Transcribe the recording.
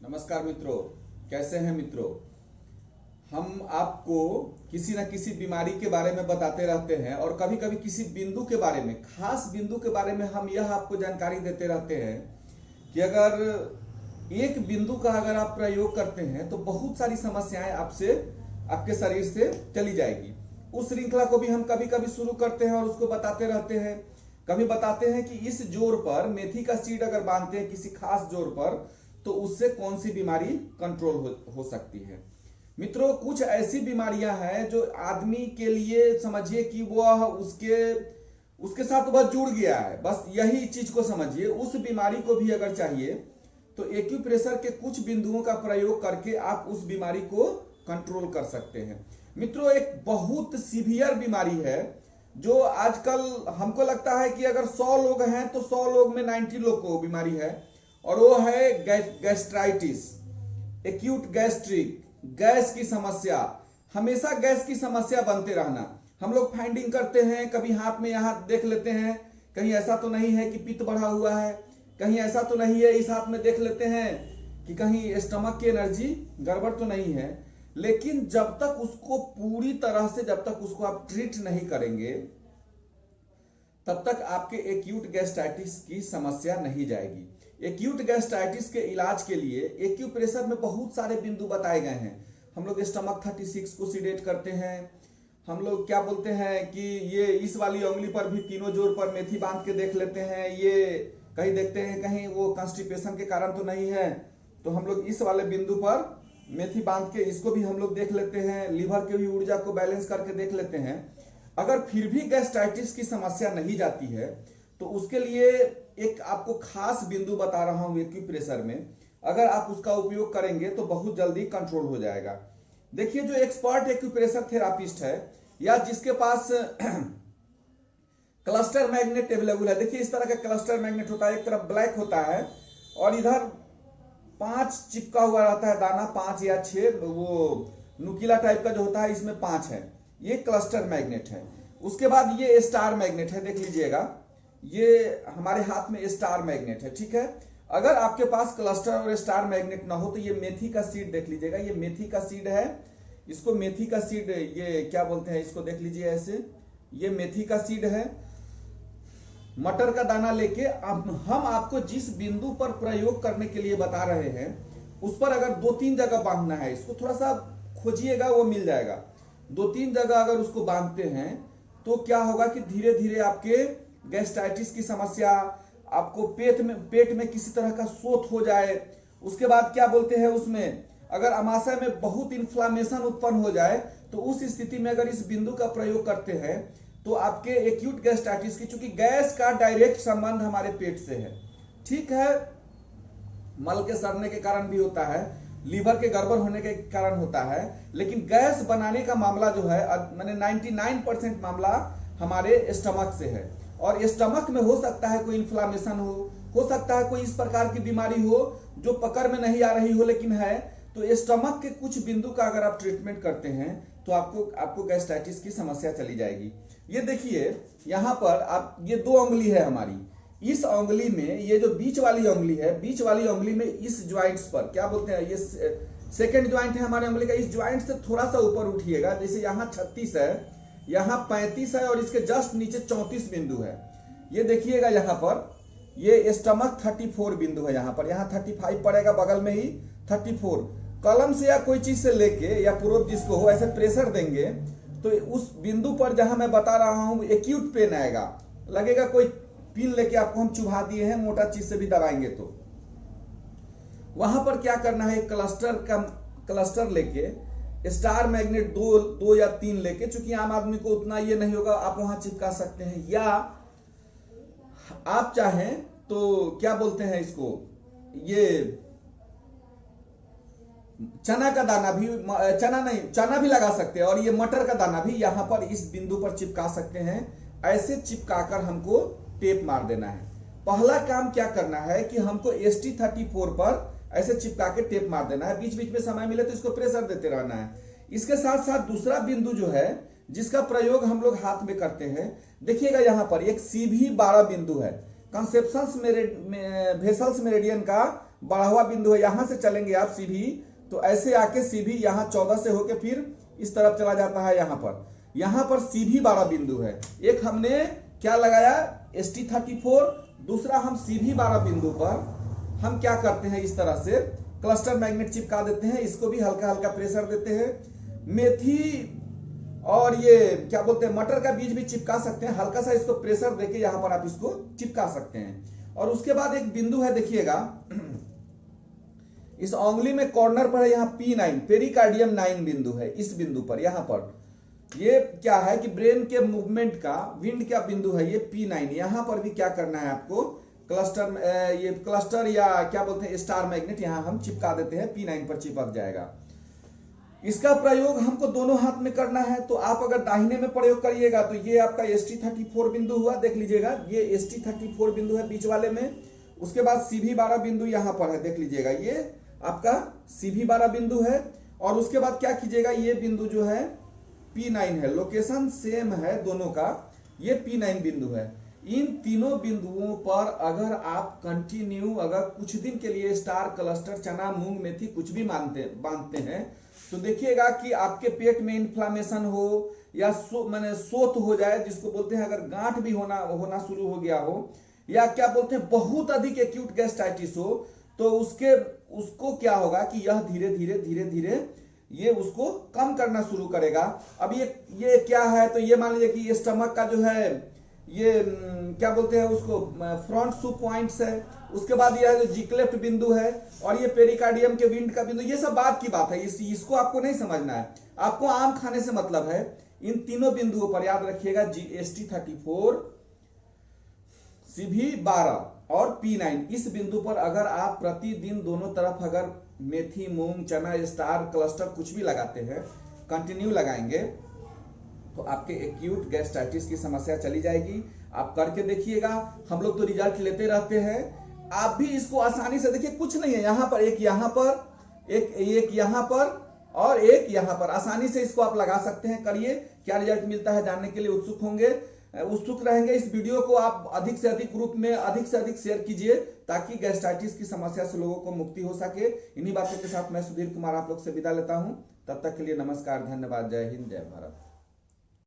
नमस्कार मित्रों, कैसे हैं मित्रों। हम आपको किसी न किसी बीमारी के बारे में बताते रहते हैं और कभी कभी किसी बिंदु के बारे में, खास बिंदु के बारे में हम यह आपको जानकारी देते रहते हैं कि अगर एक बिंदु का अगर आप प्रयोग करते हैं तो बहुत सारी समस्याएं आपसे, आपके शरीर से चली जाएगी। उस श्रृंखला को भी हम कभी कभी शुरू करते हैं और उसको बताते रहते हैं। कभी बताते हैं कि इस जोर पर मेथी का सीड अगर बांधते हैं किसी खास जोर पर तो उससे कौन सी बीमारी कंट्रोल हो सकती है। मित्रों, कुछ ऐसी बीमारियां हैं जो आदमी के लिए समझिए कि वह उसके उसके साथ वह जुड़ गया है, बस यही चीज को समझिए। उस बीमारी को भी अगर चाहिए तो एक्यूप्रेशर के कुछ बिंदुओं का प्रयोग करके आप उस बीमारी को कंट्रोल कर सकते हैं। मित्रों, एक बहुत सीवियर बीमारी है जो आजकल हमको लगता है कि अगर 100 लोग हैं तो 100 लोग में 90 लोग को बीमारी है, और वो है गैस्ट्राइटिस, एक्यूट गैस्ट्रिक, गैस की समस्या। हमेशा गैस की समस्या बनते रहना। हम लोग फाइंडिंग करते हैं, कभी हाथ में यहाँ देख लेते हैं, कहीं ऐसा तो नहीं है कि पित्त बढ़ा हुआ है, कहीं ऐसा तो नहीं है, इस हाथ में देख लेते हैं कि कहीं स्टमक की एनर्जी गड़बड़ तो नहीं है। लेकिन जब तक उसको पूरी तरह से, जब तक उसको आप ट्रीट नहीं करेंगे तब तक आपके एक्यूट गैस्ट्राइटिस की समस्या नहीं जाएगी। एक्यूट गैस्ट्राइटिस के इलाज के लिए एक्यूप्रेशर में बहुत सारे बिंदु बताए गए हैं। हम लोग स्टमक 36 को सीडेट करते हैं। हम लोग क्या बोलते हैं कि ये इस वाली उंगली पर भी तीनों जोर पर मेथी बांध के देख लेते हैं। ये कहीं देखते हैं कहीं वो कॉन्स्टिपेशन के कारण तो नहीं है, तो हम लोग इस वाले बिंदु पर मेथी बांध के इसको भी हम लोग देख लेते हैं। लीवर की भी ऊर्जा को बैलेंस करके देख लेते हैं। अगर फिर भी गैस्ट्राइटिस की समस्या नहीं जाती है तो उसके लिए एक आपको खास बिंदु बता रहा हूं एक्यूप्रेशर में, अगर आप उसका उपयोग करेंगे तो बहुत जल्दी कंट्रोल हो जाएगा। देखिए, जो एक्सपर्ट एक्यूप्रेशर थेरापिस्ट है या जिसके पास क्लस्टर मैग्नेट अवेलेबल है, देखिए इस तरह का क्लस्टर मैग्नेट होता है, एक तरफ ब्लैक होता है और इधर 5 चिपका हुआ रहता है दाना, 5 या 6, वो नुकीला टाइप का जो होता है, इसमें 5 है। ये क्लस्टर मैग्नेट है। उसके बाद ये स्टार मैग्नेट है, देख लीजिएगा, ये हमारे हाथ में स्टार मैग्नेट है, ठीक है। अगर आपके पास क्लस्टर और स्टार मैग्नेट ना हो तो ये मेथी का सीड देख लीजिएगा, ये मेथी का सीड है। इसको मेथी का सीड, ये क्या बोलते हैं इसको, देख लीजिए ऐसे, ये मेथी का सीड है। मटर का दाना लेके हम आपको जिस बिंदु पर प्रयोग करने के लिए बता रहे हैं उस पर अगर 2-3 जगह बांधना है, इसको थोड़ा सा खोजिएगा, वो मिल जाएगा। 2-3 जगह अगर उसको बांधते हैं तो क्या होगा कि धीरे धीरे आपके गैस्ट्राइटिस की समस्या, आपको पेट में किसी तरह का शोथ हो जाए, उसके बाद क्या बोलते हैं उसमें अगर अमाशय में बहुत इन्फ्लामेशन उत्पन्न हो जाए तो उस स्थिति में अगर इस बिंदु का प्रयोग करते हैं तो आपके एक्यूट गैस्ट्राइटिस की, चूंकि गैस का डायरेक्ट संबंध हमारे पेट से है, ठीक है, मल के सड़ने के कारण भी होता है, लीवर के गड़बड़ होने के कारण होता है, लेकिन गैस बनाने का मामला जो है मैंने 99% मामला हमारे स्टमक से है। और स्टमक में हो सकता है कोई इन्फ्लामेशन हो सकता है कोई इस प्रकार की बीमारी हो जो पकड़ में नहीं आ रही हो लेकिन है। तो स्टमक के कुछ बिंदु का अगर आप ट्रीटमेंट करते हैं तो आपको गैस्ट्राइटिस की समस्या चली जाएगी। ये देखिए यहाँ पर आप, ये 2 उंगली है हमारी, इस उंगली में ये जो बीच वाली उंगली है, बीच वाली उंगली में इस ज्वाइंट्स पर क्या बोलते हैं, ये सेकंड ज्वाइंट है हमारे उंगली का, इस ज्वाइंट से थोड़ा सा ऊपर उठिएगा, जैसे यहाँ 36 है, यहाँ 35 है और इसके जस्ट नीचे 34 बिंदु है। ये देखिएगा यहाँ पर ये स्टमक 34 बिंदु है, यहाँ पर, यहाँ 35 पड़ेगा बगल में ही 34। कलम से या कोई चीज से लेके या प्रोब जिसको हो ऐसे प्रेशर देंगे तो उस बिंदु पर जहां मैं बता रहा हूं एक्यूट पेन आएगा, लगेगा कोई पिन लेके आपको हम चुभा दिए हैं, मोटा चीज से भी दबाएंगे तो वहां पर क्या करना है, क्लस्टर लेके स्टार मैग्नेट 2 या 3 लेके, चूंकि आम आदमी को उतना ये नहीं होगा, आप वहां चिपका सकते हैं, या आप चाहें तो क्या बोलते हैं इसको, ये चना का दाना भी, चना भी लगा सकते हैं और ये मटर का दाना भी यहां पर इस बिंदु पर चिपका सकते हैं। ऐसे चिपकाकर हमको टेप मार देना है। पहला काम क्या करना है कि हमको ST34 पर ऐसे चिपका के टेप मार देना है, बीच बीच में समय मिले तो इसको प्रेशर देते रहना है। इसके साथ साथ दूसरा बिंदु जो है जिसका प्रयोग हम लोग हाथ में करते हैं, देखिएगा यहाँ पर एक CV12 बिंदु है, कंसेप्शंस वेसल्स मेरिडियन का बढ़ा हुआ बिंदु है, यहां से चलेंगे आप सीभी तो ऐसे आके सीभी यहाँ 14 से होके फिर इस तरफ चला जाता है। यहाँ पर सीभी 12 बिंदु है। एक हमने क्या लगाया ST34, दूसरा हम सीभी 12 बिंदु पर हम क्या करते हैं, इस तरह से क्लस्टर मैग्नेट चिपका देते हैं। इसको भी हल्का हल्का प्रेशर देते हैं। मेथी और ये क्या बोलते हैं मटर का बीज भी चिपका सकते हैं, हल्का सा इसको प्रेशर देके यहाँ पर आप इसको चिपका सकते हैं। और उसके बाद एक बिंदु है, देखिएगा इस उंगली में कॉर्नर पर है यहाँ P9, पेरिकार्डियम 9 बिंदु है। इस बिंदु पर यहाँ पर ये क्या है कि ब्रेन के मूवमेंट का विंड का बिंदु है ये P9। यहाँ पर भी क्या करना है आपको, ये क्लस्टर या क्या बोलते हैं स्टार मैग्नेट यहाँ हम चिपका देते हैं, P9 पर चिपक जाएगा। इसका प्रयोग हमको दोनों हाथ में करना है, तो आप अगर दाहिने में प्रयोग करिएगा तो ये आपका ST34 बिंदु हुआ, देख लीजिएगा ये ST34 बिंदु है बीच वाले में। उसके बाद CV12 बिंदु यहाँ पर है, देख लीजिएगा ये आपका CV12 बिंदु है। और उसके बाद क्या कीजिएगा, ये बिंदु जो है P9 है, लोकेशन सेम है दोनों का, ये P9 बिंदु है। इन तीनों बिंदुओं पर अगर आप कंटिन्यू अगर कुछ दिन के लिए स्टार, क्लस्टर, चना, मूंग, मेथी कुछ भी बांधते हैं तो देखिएगा कि आपके पेट में इन्फ्लामेशन हो या शोथ हो जाए, जिसको बोलते हैं अगर गांठ भी होना शुरू हो गया हो, या क्या बोलते हैं बहुत अधिक एक्यूट गैस्ट्राइटिस हो, तो उसको क्या होगा कि यह धीरे धीरे ये उसको कम करना शुरू करेगा। अब ये क्या है, तो ये मान लीजिए कि ये स्टमक का जो है ये क्या बोलते हैं उसको फ्रंट सूप पॉइंट्स है। उसके बाद यह जो जीक्लेफ्ट बिंदु है और ये पेरिकार्डियम के विंड का बिंदु, ये सब बात की बात है, इसको आपको नहीं समझना है, आपको आम खाने से मतलब है। इन तीनों बिंदुओं पर याद रखिएगा ST34, CV12 और P9, इस बिंदु पर अगर आप प्रतिदिन दोनों तरफ अगर मेथी, मूंग, चना, स्टार, क्लस्टर कुछ भी लगाते हैं, कंटिन्यू लगाएंगे तो आपके एक्यूट गैस्ट्राइटिस की समस्या चली जाएगी। आप करके देखिएगा, हम लोग तो रिजल्ट लेते रहते हैं। आप भी इसको आसानी से देखिए, कुछ नहीं है, यहाँ पर एक यहाँ पर एक यहाँ पर और एक यहाँ पर, आसानी से इसको आप लगा सकते हैं। करिए, क्या रिजल्ट मिलता है जानने के लिए उत्सुक रहेंगे। इस वीडियो को आप अधिक से अधिक ग्रुप में अधिक से अधिक शेयर कीजिए ताकि गैस्ट्राइटिस की समस्या से लोगों को मुक्ति हो सके। इन्हीं बातों के साथ मैं सुधीर कुमार आप लोग से विदा लेता हूं। तब तक के लिए नमस्कार, धन्यवाद, जय हिंद, जय भारत।